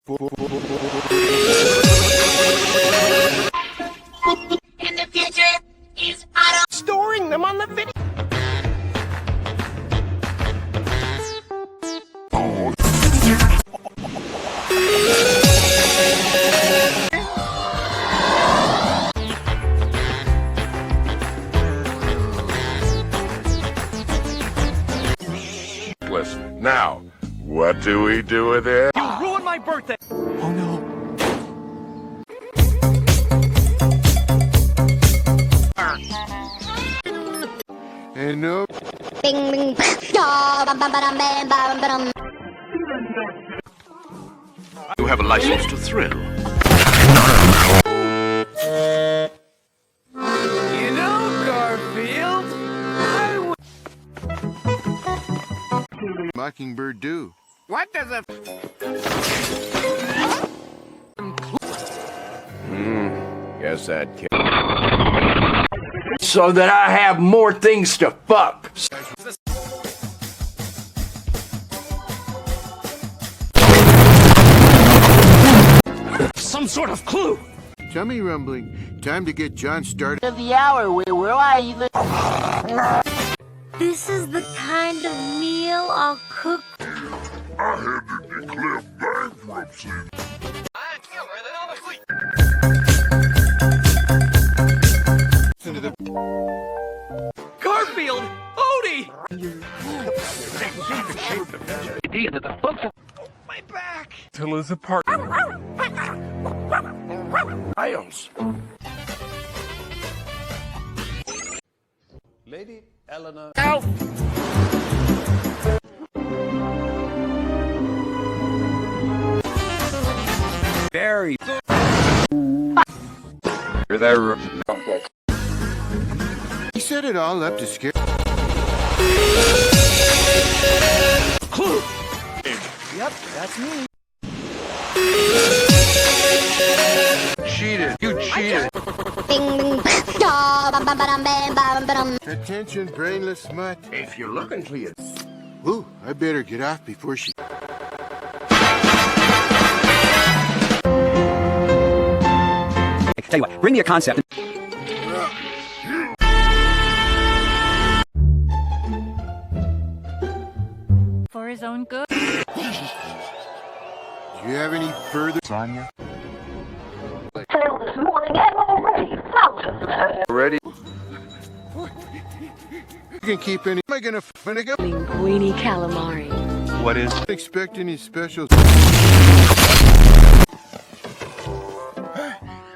And the future is auto storing them on the video. Listen, now, what do we do with it? You ruined my birthday! Oh no. And no. Bing bing da bam bam bam bam bam bam. You have a license to thrill. You know, Garfield, Mockingbird do? what does a... Guess that kid. So that I have more things to fuck. Some sort of clue. Tummy rumbling. Time to get John started. Of the hour, where are you? This is the kind of meal I'll cook. I had to declare bankruptcy. Garfield! Odie! My back! Till us apart. Miles. Lady Eleanor. Very. You're there. He set it all up to scare. Clue! Yep, that's me. Cheated. You cheated. Bing bing da bam bam bam bam bam. Attention, brainless mutt. If you're looking for you. Ooh, I better get off before she. Tell you what, bring me a concept. For his own good. Do you have any further? Sonia. This morning, I'm already thousands. Ready? You can keep any. Am I gonna finish up? Linguini calamari. What is? Expect any special.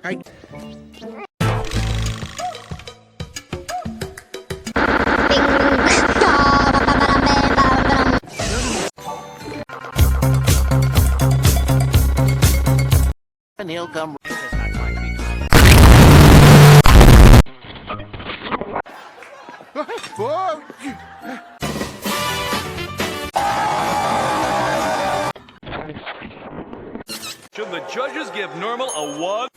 I. Bing bing da bam bam bam bam. And he'll come. Whoa! Should the judges give Normal a 1?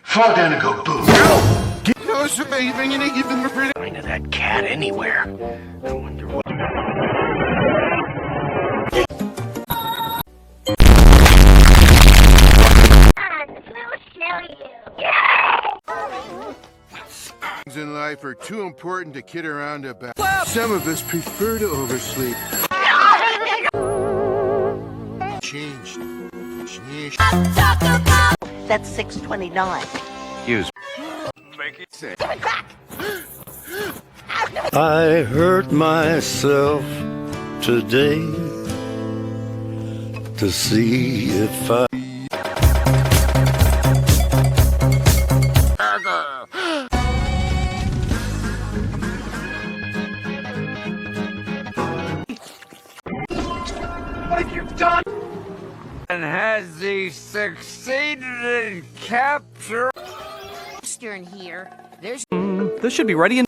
Fall down and go boom. No, so even you even afraid. Find that cat anywhere. I wonder what. Things in life are too important to kid around about. Some of us prefer to oversleep. Changed. That's 629. Use. Make it say. I hurt myself today to see if I What have you done? And has he succeeded in capture? Stern here. There's This should be ready in.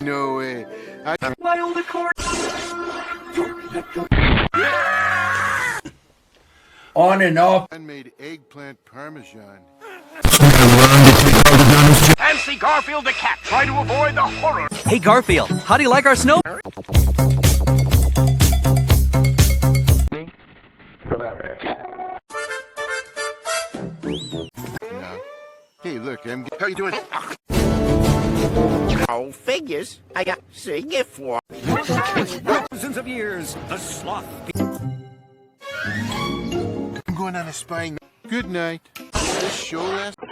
No way. My old accord. On and off. Handmade eggplant parmesan. Fancy Garfield the cat. Try to avoid the horror. Hey Garfield, how do you like our snow? No. Hey, look, how you doing? Oh, figures. I got sing it for. Thousands of years, the sloth. I'm going on a spying. Good night. This show last.